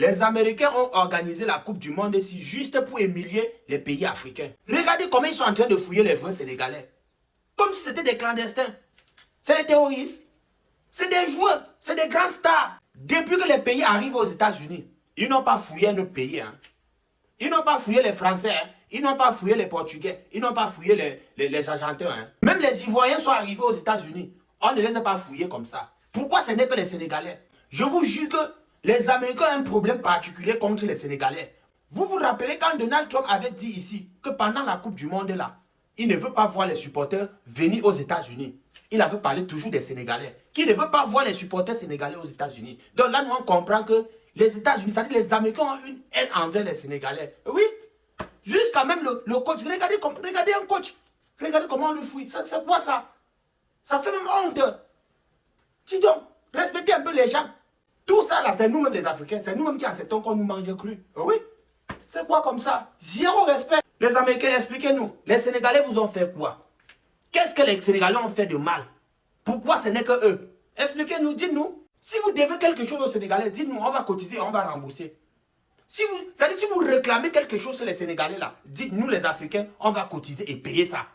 Les Américains ont organisé la Coupe du Monde ici juste pour humilier les pays africains. Regardez comment ils sont en train de fouiller les joueurs sénégalais. Comme si c'était des clandestins. C'est des terroristes. C'est des joueurs. C'est des grands stars. Depuis que les pays arrivent aux États-Unis, ils n'ont pas fouillé notre pays. Hein. Ils n'ont pas fouillé les Français. Hein. Ils n'ont pas fouillé les Portugais. Ils n'ont pas fouillé les Argentins. Hein. Même les Ivoiriens sont arrivés aux États-Unis. On ne les a pas fouillés comme ça. Pourquoi ce n'est que les Sénégalais? Je vous jure que les Américains ont un problème particulier contre les Sénégalais. Vous vous rappelez quand Donald Trump avait dit ici que pendant la Coupe du Monde là, il ne veut pas voir les supporters venir aux États-Unis. Il avait parlé toujours des Sénégalais. Qui ne veut pas voir les supporters sénégalais aux États-Unis. Donc là, nous on comprend que les États-Unis, c'est-à-dire les Américains ont une haine envers les Sénégalais. Oui. Jusqu'à même le coach. Regardez un coach. Regardez comment on le fouille. C'est quoi ça? Ça fait même honte. Dis donc, respectez un peu les gens. Tout ça là, c'est nous-mêmes les Africains. C'est nous-mêmes qui acceptons qu'on nous mange cru. Oui. C'est quoi comme ça? Zéro respect. Les Américains, expliquez-nous. Les Sénégalais vous ont fait quoi? Qu'est-ce que les Sénégalais ont fait de mal? Pourquoi ce n'est que eux? Expliquez-nous, dites-nous. Si vous devez quelque chose aux Sénégalais, dites-nous, on va cotiser, on va rembourser. Si vous réclamez quelque chose sur les Sénégalais là, dites-nous les Africains, on va cotiser et payer ça.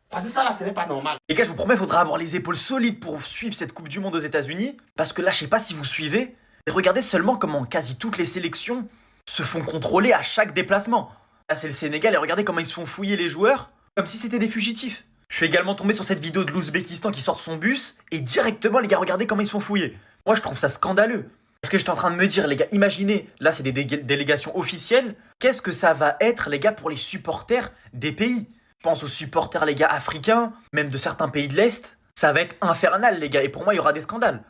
Parce que ça là, ce n'est pas normal. Les gars, je vous promets, il faudra avoir les épaules solides pour suivre cette Coupe du Monde aux États-Unis. Parce que là, je sais pas si vous suivez, mais regardez seulement comment quasi toutes les sélections se font contrôler à chaque déplacement. Là, c'est le Sénégal et regardez comment ils se font fouiller les joueurs comme si c'était des fugitifs. Je suis également tombé sur cette vidéo de l'Ouzbékistan qui sort de son bus et directement, les gars, regardez comment ils se font fouiller. Moi, je trouve ça scandaleux. Parce que j'étais en train de me dire, les gars, imaginez, là, c'est des délégations officielles. Qu'est-ce que ça va être, les gars, pour les supporters des pays? Je pense aux supporters, les gars, africains, même de certains pays de l'Est. Ça va être infernal, les gars. Et pour moi, il y aura des scandales.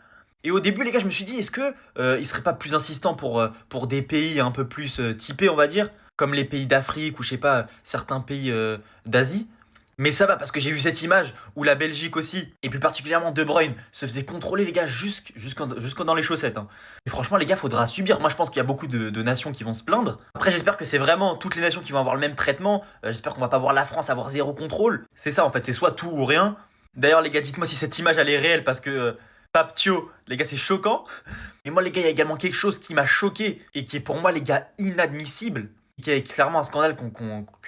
Et au début, les gars, je me suis dit, est-ce que il serait pas plus insistant pour des pays un peu plus typés, on va dire, comme les pays d'Afrique ou je sais pas, certains pays d'Asie? Mais ça va parce que j'ai vu cette image où la Belgique aussi, et plus particulièrement De Bruyne, se faisait contrôler les gars jusqu'en dans les chaussettes. Hein. Et franchement les gars, faudra subir. Moi je pense qu'il y a beaucoup de nations qui vont se plaindre. Après j'espère que c'est vraiment toutes les nations qui vont avoir le même traitement. J'espère qu'on va pas voir la France avoir zéro contrôle. C'est ça en fait, c'est soit tout ou rien. D'ailleurs les gars, dites-moi si cette image elle est réelle parce que Paptio, les gars c'est choquant. Et moi les gars, il y a également quelque chose qui m'a choqué et qui est pour moi les gars inadmissible. Qui est clairement un scandale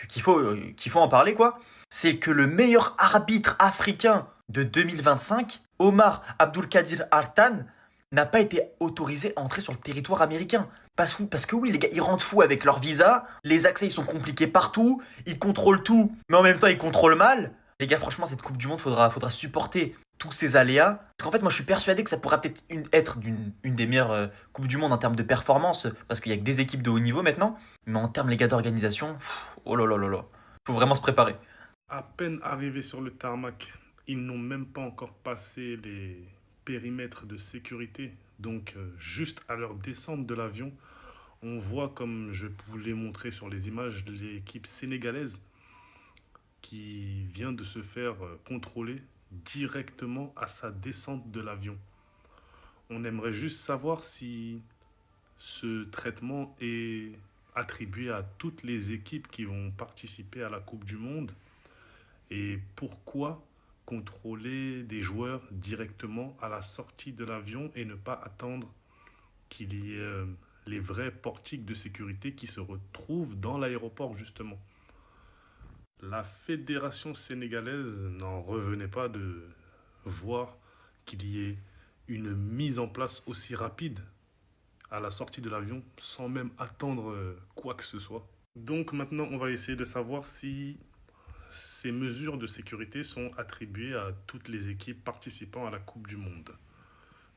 qu'il faut en parler quoi. C'est que le meilleur arbitre africain de 2025, Omar Abdulkadir Artan, n'a pas été autorisé à entrer sur le territoire américain. Parce que oui, les gars, ils rentrent fous avec leur visa, les accès ils sont compliqués partout, ils contrôlent tout, mais en même temps ils contrôlent mal. Les gars, franchement, cette Coupe du Monde, faudra supporter tous ces aléas. Parce qu'en fait, moi je suis persuadé que ça pourra peut-être être une des meilleures Coupes du Monde en termes de performance, parce qu'il n'y a que des équipes de haut niveau maintenant. Mais en termes, les gars, d'organisation, oh là là là là, faut vraiment se préparer. À peine arrivés sur le tarmac, ils n'ont même pas encore passé les périmètres de sécurité. Donc, juste à leur descente de l'avion, on voit, comme je vous l'ai montré sur les images, l'équipe sénégalaise qui vient de se faire contrôler directement à sa descente de l'avion. On aimerait juste savoir si ce traitement est attribué à toutes les équipes qui vont participer à la Coupe du Monde. Et pourquoi contrôler des joueurs directement à la sortie de l'avion et ne pas attendre qu'il y ait les vrais portiques de sécurité qui se retrouvent dans l'aéroport justement. La fédération sénégalaise n'en revenait pas de voir qu'il y ait une mise en place aussi rapide à la sortie de l'avion sans même attendre quoi que ce soit. Donc maintenant, on va essayer de savoir si ces mesures de sécurité sont attribuées à toutes les équipes participant à la Coupe du Monde.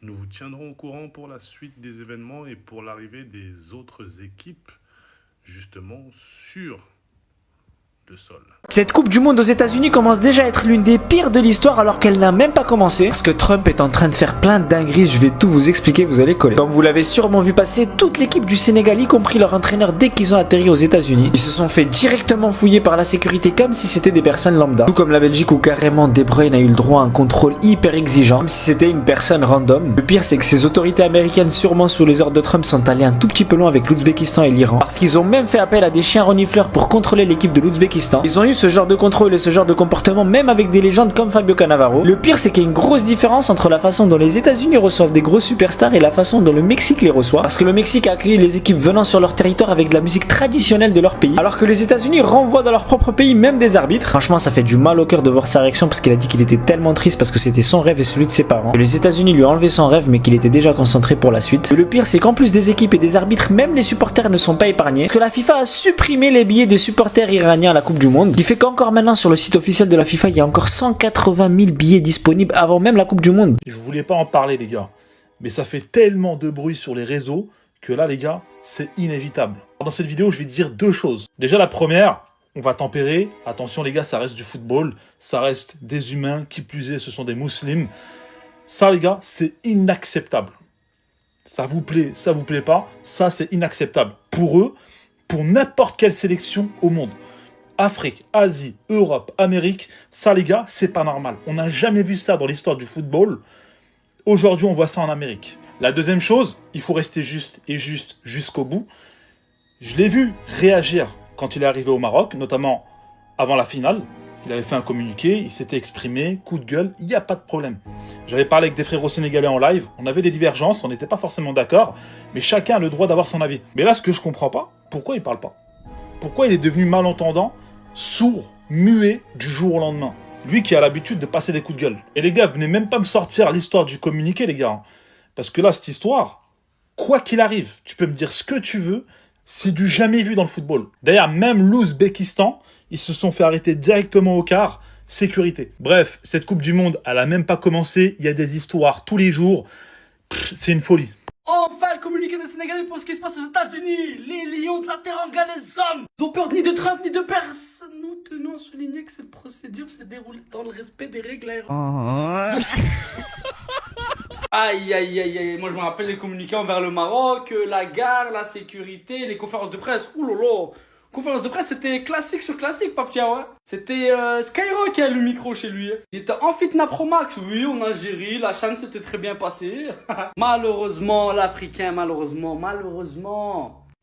Nous vous tiendrons au courant pour la suite des événements et pour l'arrivée des autres équipes, justement sur le sol. Cette Coupe du Monde aux États-Unis commence déjà à être l'une des pires de l'histoire alors qu'elle n'a même pas commencé. Parce que Trump est en train de faire plein de dingueries, je vais tout vous expliquer, vous allez coller. Comme vous l'avez sûrement vu passer, toute l'équipe du Sénégal, y compris leur entraîneur, dès qu'ils ont atterri aux États-Unis, ils se sont fait directement fouiller par la sécurité comme si c'était des personnes lambda. Tout comme la Belgique où carrément De Bruyne a eu le droit à un contrôle hyper exigeant, comme si c'était une personne random. Le pire c'est que ces autorités américaines, sûrement sous les ordres de Trump, sont allées un tout petit peu loin avec l'Ouzbékistan et l'Iran. Parce qu'ils ont même fait appel à des chiens renifleurs pour contrôler l'équipe de l'Ouzbékistan l'Ouzbékistan. Ils ont eu ce genre de contrôle et ce genre de comportement même avec des légendes comme Fabio Cannavaro. Le pire, c'est qu'il y a une grosse différence entre la façon dont les États-Unis reçoivent des gros superstars et la façon dont le Mexique les reçoit. Parce que le Mexique a accueilli les équipes venant sur leur territoire avec de la musique traditionnelle de leur pays, alors que les États-Unis renvoient dans leur propre pays même des arbitres. Franchement, ça fait du mal au cœur de voir sa réaction parce qu'il a dit qu'il était tellement triste parce que c'était son rêve et celui de ses parents. Que les États-Unis lui ont enlevé son rêve mais qu'il était déjà concentré pour la suite. Et le pire, c'est qu'en plus des équipes et des arbitres, même les supporters ne sont pas épargnés. Parce que la FIFA a supprimé les billets des supporters iraniens à la Coupe du Monde, qui fait qu'encore maintenant sur le site officiel de la FIFA, il y a encore 180 000 billets disponibles avant même la Coupe du Monde. Je voulais pas en parler, les gars, mais ça fait tellement de bruit sur les réseaux que là, les gars, c'est inévitable. Dans cette vidéo, je vais dire deux choses. Déjà, la première, on va tempérer. Attention, les gars, ça reste du football, ça reste des humains, qui plus est, ce sont des musulmans. Ça, les gars, c'est inacceptable. Ça vous plaît pas, ça, c'est inacceptable. Pour eux, pour n'importe quelle sélection au monde. Afrique, Asie, Europe, Amérique, ça, les gars, c'est pas normal. On n'a jamais vu ça dans l'histoire du football. Aujourd'hui, on voit ça en Amérique. La deuxième chose, il faut rester juste jusqu'au bout. Je l'ai vu réagir quand il est arrivé au Maroc, notamment avant la finale. Il avait fait un communiqué, il s'était exprimé, coup de gueule, il n'y a pas de problème. J'avais parlé avec des frérots sénégalais en live, on avait des divergences, on n'était pas forcément d'accord, mais chacun a le droit d'avoir son avis. Mais là, ce que je comprends pas, pourquoi il parle pas? Pourquoi il est devenu malentendant, sourd, muet du jour au lendemain? Lui qui a l'habitude de passer des coups de gueule. Et les gars, venez même pas me sortir l'histoire du communiqué, les gars. Parce que là, cette histoire, quoi qu'il arrive, tu peux me dire ce que tu veux, c'est du jamais vu dans le football. D'ailleurs, même l'Ouzbékistan, ils se sont fait arrêter directement au quart, sécurité. Bref, cette Coupe du Monde, elle a même pas commencé, il y a des histoires tous les jours, c'est une folie. Enfin, le communiqué des Sénégalais pour ce qui se passe aux États-Unis. Les lions de la Teranga, les hommes. Ils ont peur ni de Trump ni de personne. Nous tenons à souligner que cette procédure s'est déroulée dans le respect des règles aéroportuaires. Aïe, aïe, aïe, aïe. Moi, je me rappelle les communiqués envers le Maroc, la gare, la sécurité, les conférences de presse. Ouh là là. Conférence de presse, c'était classique sur classique, Papia, ouais. C'était Skyrock qui a le micro chez lui. Il était en Fitna Pro Max. Oui, on a géré, la chaîne s'était très bien passée. Malheureusement, l'Africain, malheureusement,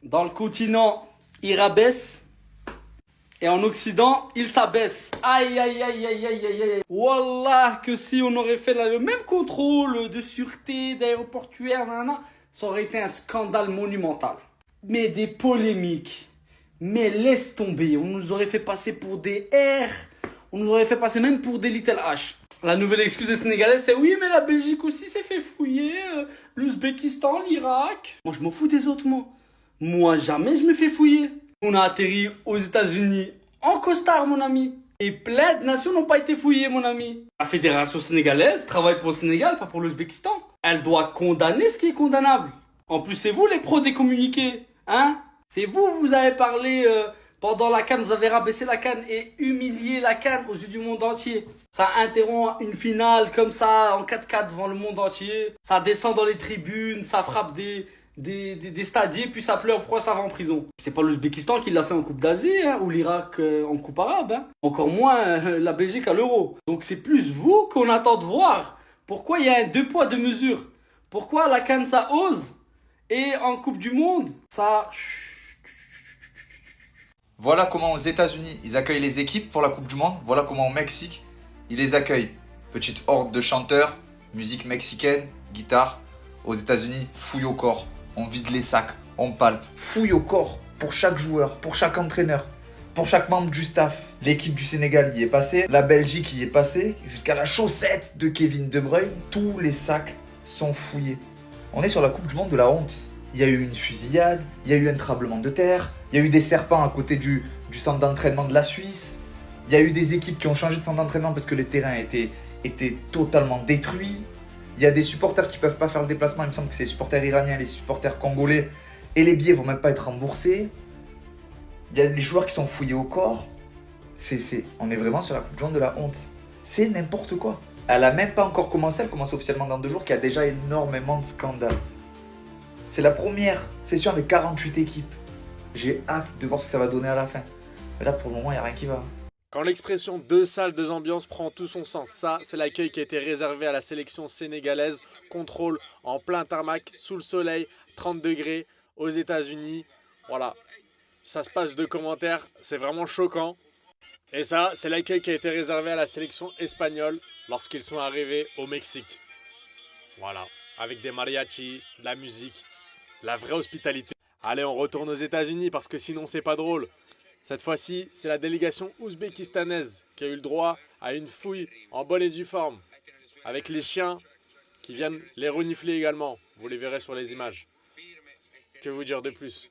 dans le continent, il rabaisse. Et en Occident, il s'abaisse. Aïe, aïe, aïe, aïe, aïe, aïe, aïe. Wallah, que si on aurait fait le même contrôle de sûreté, d'aéroportuaire, ça aurait été un scandale monumental. Mais des polémiques. Mais laisse tomber, on nous aurait fait passer pour des R, on nous aurait fait passer même pour des Little H. La nouvelle excuse des Sénégalais, c'est oui, mais la Belgique aussi s'est fait fouiller, l'Ouzbékistan, l'Irak. Moi, je m'en fous des autres, moi. Moi, jamais je me fais fouiller. On a atterri aux États-Unis en costard, mon ami. Et plein de nations n'ont pas été fouillées, mon ami. La fédération sénégalaise travaille pour le Sénégal, pas pour l'Ouzbékistan. Elle doit condamner ce qui est condamnable. En plus, c'est vous les pros des communiqués, hein? C'est vous avez parlé pendant la CAN, vous avez rabaissé la CAN et humilié la CAN aux yeux du monde entier. Ça interrompt une finale comme ça en 4-4 devant le monde entier. Ça descend dans les tribunes, ça frappe des stadiers, puis ça pleure pourquoi ça va en prison. C'est pas l'Ouzbékistan qui l'a fait en Coupe d'Asie, hein, ou l'Irak en Coupe arabe. Hein. Encore moins la Belgique à l'Euro. Donc c'est plus vous qu'on attend de voir. Pourquoi il y a un deux poids deux mesures? Pourquoi la CAN ça ose et en Coupe du Monde ça... Voilà comment aux États-Unis ils accueillent les équipes pour la Coupe du Monde. Voilà comment au Mexique ils les accueillent. Petite horde de chanteurs, musique mexicaine, guitare. Aux États-Unis, fouille au corps. On vide les sacs, on palpe. Fouille au corps pour chaque joueur, pour chaque entraîneur, pour chaque membre du staff. L'équipe du Sénégal y est passée, la Belgique y est passée, jusqu'à la chaussette de Kevin De Bruyne. Tous les sacs sont fouillés. On est sur la Coupe du Monde de la honte. Il y a eu une fusillade, il y a eu un tremblement de terre, il y a eu des serpents à côté du centre d'entraînement de la Suisse, il y a eu des équipes qui ont changé de centre d'entraînement parce que les terrains étaient totalement détruits, il y a des supporters qui ne peuvent pas faire le déplacement, il me semble que c'est les supporters iraniens, les supporters congolais, et les billets ne vont même pas être remboursés, il y a des joueurs qui sont fouillés au corps, on est vraiment sur la Coupe du Monde de la honte, c'est n'importe quoi. Elle n'a même pas encore commencé, elle commence officiellement dans 2 jours, qu'il y a déjà énormément de scandales. C'est la première session avec 48 équipes. J'ai hâte de voir ce que ça va donner à la fin. Mais là, pour le moment, il n'y a rien qui va. Quand l'expression deux salles, deux ambiances prend tout son sens, ça, c'est l'accueil qui a été réservé à la sélection sénégalaise. Contrôle en plein tarmac, sous le soleil, 30 degrés, aux États-Unis. Voilà, ça se passe de commentaires, c'est vraiment choquant. Et ça, c'est l'accueil qui a été réservé à la sélection espagnole lorsqu'ils sont arrivés au Mexique. Voilà, avec des mariachis, de la musique, la vraie hospitalité. Allez, on retourne aux États-Unis parce que sinon c'est pas drôle. Cette fois-ci, c'est la délégation ouzbékistanaise qui a eu le droit à une fouille en bonne et due forme, avec les chiens qui viennent les renifler également. Vous les verrez sur les images. Que vous dire de plus?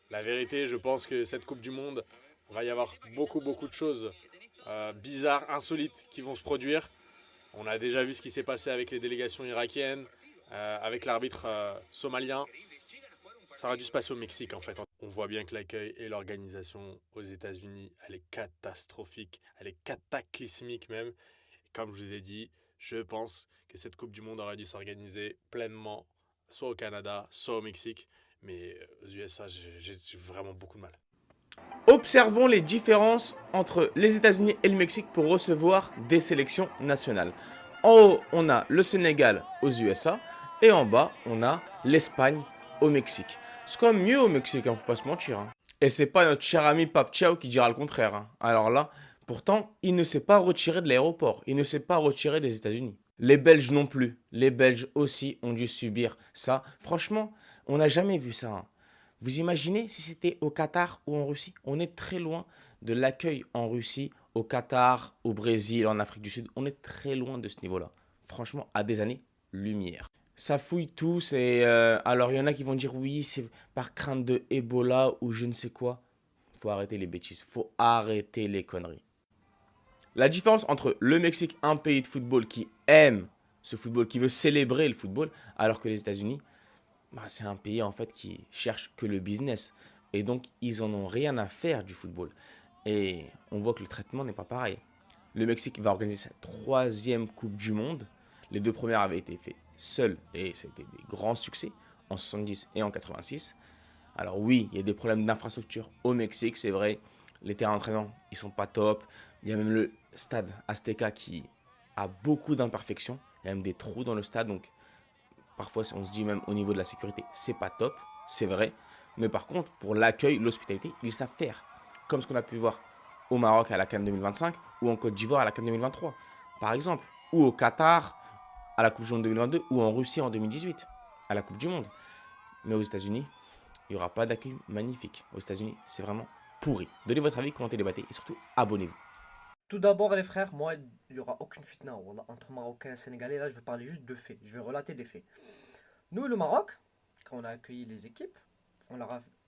La vérité, je pense que cette Coupe du Monde, il va y avoir beaucoup de choses bizarres, insolites qui vont se produire. On a déjà vu ce qui s'est passé avec les délégations irakiennes, avec l'arbitre somalien. Ça aurait dû se passer au Mexique en fait. On voit bien que l'accueil et l'organisation aux États-Unis, elle est catastrophique, elle est cataclysmique même. Et comme je vous ai dit, je pense que cette Coupe du Monde aurait dû s'organiser pleinement, soit au Canada, soit au Mexique. Mais aux USA, j'ai vraiment beaucoup de mal. Observons les différences entre les États-Unis et le Mexique pour recevoir des sélections nationales. En haut, on a le Sénégal aux USA et en bas, on a l'Espagne au Mexique. C'est quand même mieux au Mexique, faut pas se mentir. Et c'est pas notre cher ami Pape Thiaw qui dira le contraire. Alors là, pourtant, il ne s'est pas retiré de l'aéroport, il ne s'est pas retiré des États-Unis. Les Belges non plus, les Belges aussi ont dû subir ça. Franchement, on n'a jamais vu ça. Vous imaginez si c'était au Qatar ou en Russie? On est très loin de l'accueil en Russie, au Qatar, au Brésil, en Afrique du Sud. On est très loin de ce niveau-là. Franchement, à des années-lumière. Ça fouille tous et alors il y en a qui vont dire oui, c'est par crainte de Ebola ou je ne sais quoi. Faut arrêter les bêtises, faut arrêter les conneries. La différence entre le Mexique, un pays de football qui aime ce football, qui veut célébrer le football, alors que les États-Unis, c'est un pays en fait qui cherche que le business. Et donc, ils en ont rien à faire du football. Et on voit que le traitement n'est pas pareil. Le Mexique va organiser sa 3e Coupe du Monde. Les 2 premières avaient été faites seules et c'était des grands succès en 70 et en 86. Alors oui, il y a des problèmes d'infrastructure au Mexique, c'est vrai. Les terrains d'entraînement, ils sont pas top. Il y a même le stade Azteca qui a beaucoup d'imperfections. Il y a même des trous dans le stade, donc parfois on se dit même au niveau de la sécurité, c'est pas top, c'est vrai. Mais par contre, pour l'accueil, l'hospitalité, ils savent faire. Comme ce qu'on a pu voir au Maroc à la CAN 2025 ou en Côte d'Ivoire à la CAN 2023, par exemple. Ou au Qatar à la Coupe du Monde 2022 ou en Russie en 2018 à la Coupe du Monde. Mais aux États-Unis, il n'y aura pas d'accueil magnifique. Aux États-Unis, c'est vraiment pourri. Donnez votre avis, commentez, débattez et surtout abonnez-vous. Tout d'abord les frères, moi il n'y aura aucune fitna entre Marocains et Sénégalais. Là je vais parler juste de faits, je vais relater des faits. Nous le Maroc, quand on a accueilli les équipes, on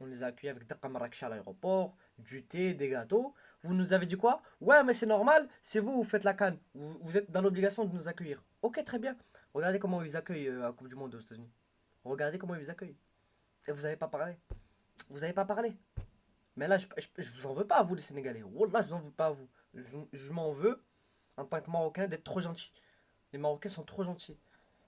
les a accueillis avec des Marrakech à l'aéroport, du thé, des gâteaux. Vous nous avez dit quoi? Ouais mais c'est normal, c'est vous, vous faites la CAN, vous êtes dans l'obligation de nous accueillir. Ok très bien, regardez comment ils accueillent à la Coupe du Monde aux États-Unis. Regardez comment ils vous accueillent. Et vous n'avez pas parlé. Vous n'avez pas parlé. Mais là, je vous en veux pas à vous les Sénégalais. Wallah, je vous en veux pas à vous. Je m'en veux, en tant que Marocain, d'être trop gentil. Les Marocains sont trop gentils.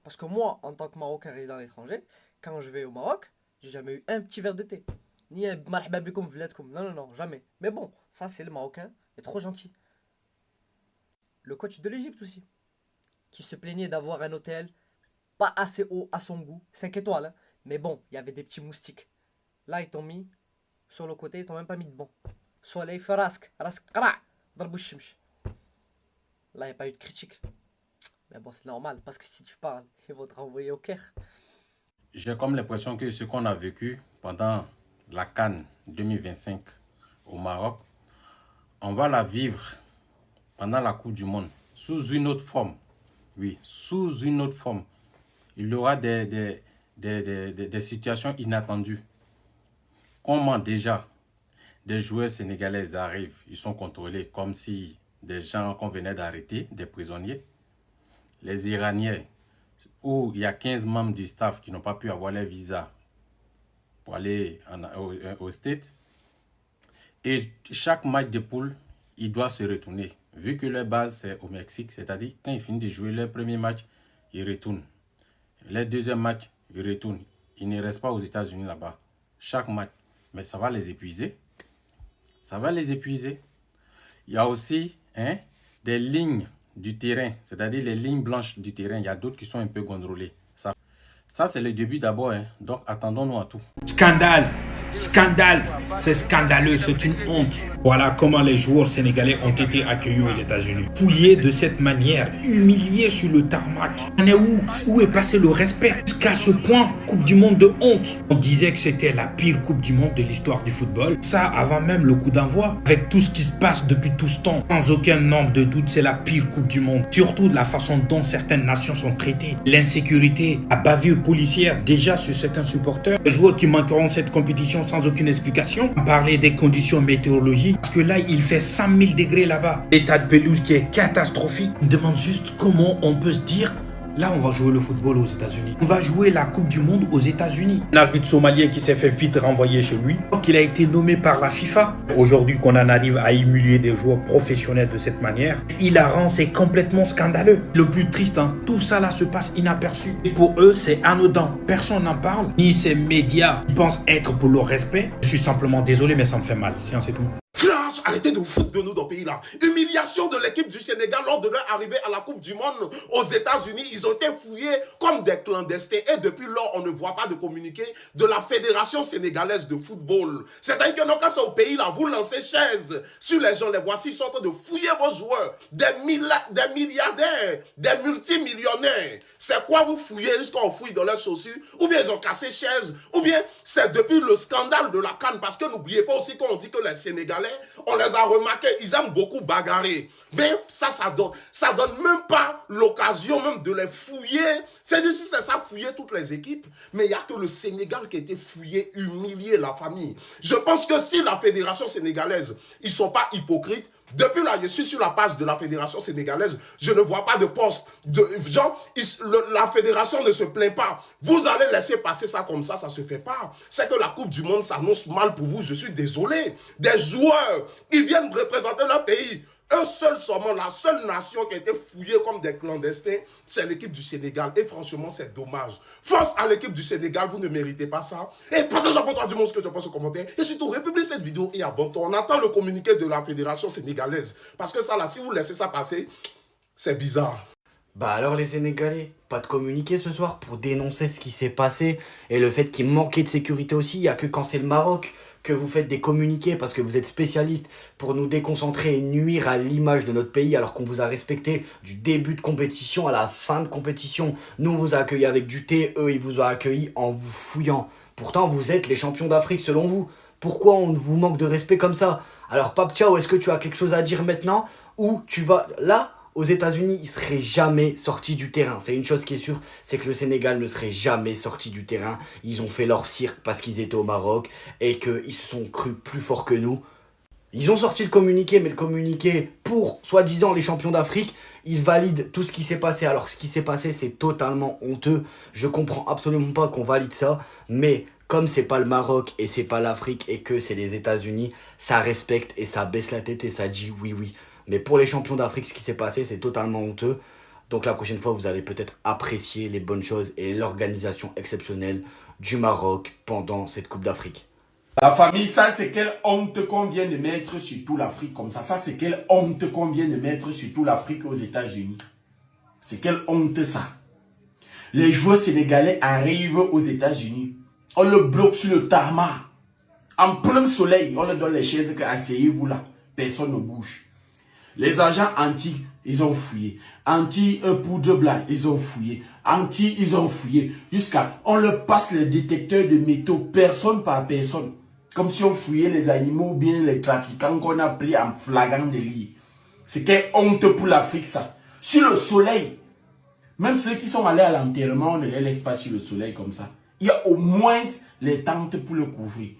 Parce que moi, en tant que Marocain résident à l'étranger, quand je vais au Maroc, j'ai jamais eu un petit verre de thé. Ni un marhaba bikoum vladkoum. Non, jamais. Mais bon, ça c'est le Marocain, il est trop gentil. Le coach de l'Égypte aussi, qui se plaignait d'avoir un hôtel pas assez haut à son goût, 5 étoiles, hein. Mais bon, il y avait des petits moustiques. Là, ils t'ont mis sur le côté, ils t'ont même pas mis de banc. Soleil, fait rask, qara, darbou shimsh. Là, il n'y a pas eu de critique. Mais bon, c'est normal, parce que si tu parles, ils vont te renvoyer au Caire. J'ai comme l'impression que ce qu'on a vécu pendant la CAN 2025 au Maroc, on va la vivre pendant la Coupe du Monde, sous une autre forme. Oui, sous une autre forme. Il y aura des situations inattendues. Comment déjà des joueurs sénégalais arrivent, ils sont contrôlés comme si des gens qu'on venait d'arrêter, des prisonniers. Les Iraniens, où il y a 15 membres du staff qui n'ont pas pu avoir leur visa pour aller au States. Et chaque match de poule, ils doivent se retourner. Vu que leur base c'est au Mexique, c'est-à-dire quand ils finissent de jouer leur premier match, ils retournent. Leur deuxième match, ils retournent. Ils ne restent pas aux États-Unis là-bas. Chaque match. Mais ça va les épuiser. Ça va les épuiser. Il y a aussi des lignes du terrain, c'est-à-dire les lignes blanches du terrain. Il y a d'autres qui sont un peu gondrolées. Ça c'est le début d'abord. Donc attendons-nous à tout. Scandale. Scandale, c'est scandaleux, c'est une honte. Voilà comment les joueurs sénégalais ont été accueillis aux États-Unis. Fouillés de cette manière, humiliés sur le tarmac. On est où est passé le respect? Jusqu'à ce point, Coupe du Monde de honte. On disait que c'était la pire Coupe du Monde de l'histoire du football. Ça avant même le coup d'envoi. Avec tout ce qui se passe depuis tout ce temps, sans aucun nombre de doutes, c'est la pire Coupe du Monde. Surtout de la façon dont certaines nations sont traitées. L'insécurité, la bavure policière déjà sur certains supporters. Les joueurs qui manqueront cette compétition sans aucune explication. On parlait des conditions météorologiques. Parce que là, il fait 100 000 degrés là-bas. L'état de pelouse qui est catastrophique. On me demande juste comment on peut se dire, là, on va jouer le football aux États-Unis. On va jouer la Coupe du Monde aux États-Unis. Un arbitre somalien qui s'est fait vite renvoyer chez lui. Donc, il a été nommé par la FIFA. Aujourd'hui, qu'on en arrive à humilier des joueurs professionnels de cette manière, hilarant, c'est complètement scandaleux. Le plus triste, tout ça là se passe inaperçu. Et pour eux, c'est anodin. Personne n'en parle, ni ces médias qui pensent être pour leur respect. Je suis simplement désolé, mais ça me fait mal. C'est tout. Flash, arrêtez de vous foutre de nous dans le pays là. Humiliation de l'équipe du Sénégal lors de leur arrivée à la Coupe du Monde aux États-Unis. Ils ont été fouillés comme des clandestins. Et depuis lors, on ne voit pas de communiqué de la Fédération sénégalaise de football. C'est-à-dire que quand c'est au pays là, vous lancez chaise sur les gens. Les voici, ils sont en train de fouiller vos joueurs. Des milliardaires, des multimillionnaires. C'est quoi vous fouillez jusqu'on fouille dans leurs chaussures? Ou bien ils ont cassé chaise? Ou bien c'est depuis le scandale de la CAN? Parce que n'oubliez pas aussi qu'on dit que les Sénégalais, on les a remarqués, ils aiment beaucoup bagarrer. Mais ça donne même pas l'occasion même de les fouiller. C'est-à-dire si c'est ça, fouiller toutes les équipes. Mais il n'y a que le Sénégal qui a été fouillé, humilié la famille. Je pense que si la fédération sénégalaise, ils ne sont pas hypocrites, depuis là, je suis sur la page de la fédération sénégalaise, je ne vois pas de poste. La fédération ne se plaint pas. Vous allez laisser passer ça comme ça ne se fait pas. C'est que la Coupe du Monde s'annonce mal pour vous, je suis désolé. Des joueurs qui viennent représenter leur pays. Eux seuls seulement, la seule nation qui a été fouillée comme des clandestins, c'est l'équipe du Sénégal. Et franchement, c'est dommage. Force à l'équipe du Sénégal, vous ne méritez pas ça. Et partage avec toi du monde ce que tu penses au commentaire. Et surtout, republie cette vidéo et abonne-toi. On attend le communiqué de la fédération sénégalaise. Parce que ça là, si vous laissez ça passer, c'est bizarre. Bah alors les Sénégalais, pas de communiqué ce soir pour dénoncer ce qui s'est passé et le fait qu'il manquait de sécurité aussi. Il n'y a que quand c'est le Maroc que vous faites des communiqués parce que vous êtes spécialistes pour nous déconcentrer et nuire à l'image de notre pays alors qu'on vous a respecté du début de compétition à la fin de compétition. Nous on vous a accueillis avec du thé, eux ils vous ont accueillis en vous fouillant. Pourtant vous êtes les champions d'Afrique selon vous. Pourquoi on vous manque de respect comme ça? Alors Pape Thiaw, est-ce que tu as quelque chose à dire maintenant ou tu vas là? Aux États-Unis, ils ne seraient jamais sortis du terrain. C'est une chose qui est sûre, c'est que le Sénégal ne serait jamais sorti du terrain. Ils ont fait leur cirque parce qu'ils étaient au Maroc et qu'ils se sont crus plus forts que nous. Ils ont sorti le communiqué, mais le communiqué pour, soi-disant, les champions d'Afrique, ils valident tout ce qui s'est passé. Alors, ce qui s'est passé, c'est totalement honteux. Je comprends absolument pas qu'on valide ça, mais comme c'est pas le Maroc et c'est pas l'Afrique et que c'est les États-Unis, ça respecte et ça baisse la tête et ça dit oui, oui. Mais pour les champions d'Afrique, ce qui s'est passé, c'est totalement honteux. Donc la prochaine fois, vous allez peut-être apprécier les bonnes choses et l'organisation exceptionnelle du Maroc pendant cette Coupe d'Afrique. La famille, ça c'est quelle honte qu'on vient de mettre sur toute l'Afrique comme ça. Ça c'est quelle honte qu'on vient de mettre sur toute l'Afrique aux États-Unis. C'est quelle honte ça. Les joueurs sénégalais arrivent aux États-Unis. On le bloque sur le tarmac. En plein soleil, on leur donne les chaises que asseyez-vous là. Personne ne bouge. Les agents anti, ils ont fouillé. Anti-poudre blanc, ils ont fouillé. Anti, ils ont fouillé. Jusqu'à, on leur passe le détecteur de métaux, personne par personne. Comme si on fouillait les animaux ou bien les trafiquants qu'on a pris en flagrant délit. C'est quelle honte pour l'Afrique ça. Sur le soleil. Même ceux qui sont allés à l'enterrement, on ne les laisse pas sur le soleil comme ça. Il y a au moins les tentes pour le couvrir.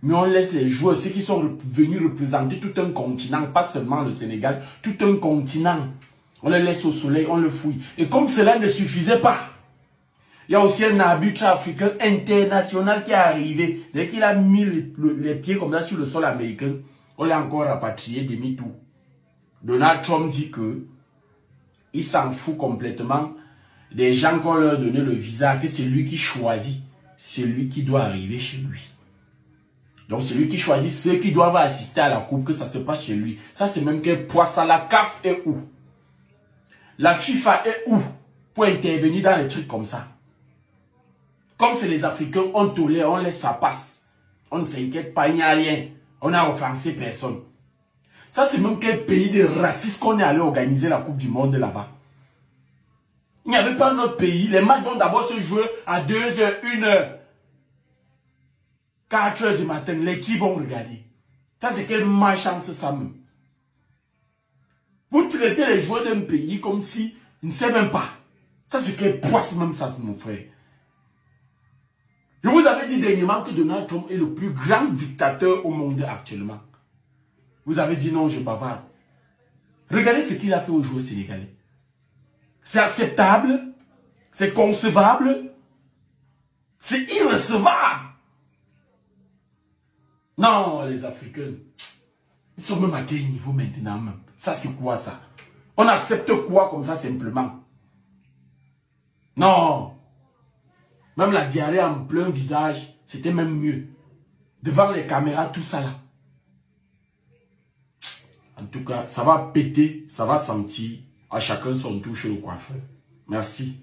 Mais on laisse les joueurs, ceux qui sont venus représenter tout un continent, pas seulement le Sénégal, tout un continent. On les laisse au soleil, on le fouille. Et comme cela ne suffisait pas, il y a aussi un arbitre africain international qui est arrivé. Dès qu'il a mis les pieds comme ça sur le sol américain, on l'a encore rapatrié demi-tour. Donald Trump dit que il s'en fout complètement des gens qu'on leur donné le visa, que c'est lui qui choisit, celui qui doit arriver chez lui. Donc c'est lui qui choisit ceux qui doivent assister à la coupe, que ça se passe chez lui. Ça c'est même que Poisson, la CAF est où? La FIFA est où pour intervenir dans les trucs comme ça? Comme c'est les Africains, on tolère, on laisse ça passe. On ne s'inquiète pas, il n'y a rien. On n'a offensé personne. Ça, c'est même quel pays de racistes qu'on est allé organiser la Coupe du Monde là-bas. Il n'y avait pas notre pays. Les matchs vont d'abord se jouer à 2h, 1h, 4h du matin. L'équipe vont regarder. Ça, c'est quelle malchance ça même. Vous traitez les joueurs d'un pays comme si ils ne savent même pas. Ça, c'est quelle poisse même ça, mon frère. Je vous avais dit dernièrement que Donald Trump est le plus grand dictateur au monde actuellement. Vous avez dit non, je bavarde. Regardez ce qu'il a fait aux joueurs sénégalais. C'est acceptable, c'est concevable, c'est irrecevable. Non, les Africains, ils sont même à quel niveau maintenant même? Ça, c'est quoi ça? On accepte quoi comme ça simplement? Non. Même la diarrhée en plein visage, c'était même mieux. Devant les caméras, tout ça là. En tout cas, ça va péter, ça va sentir. À chacun son tour chez le coiffeur. Merci.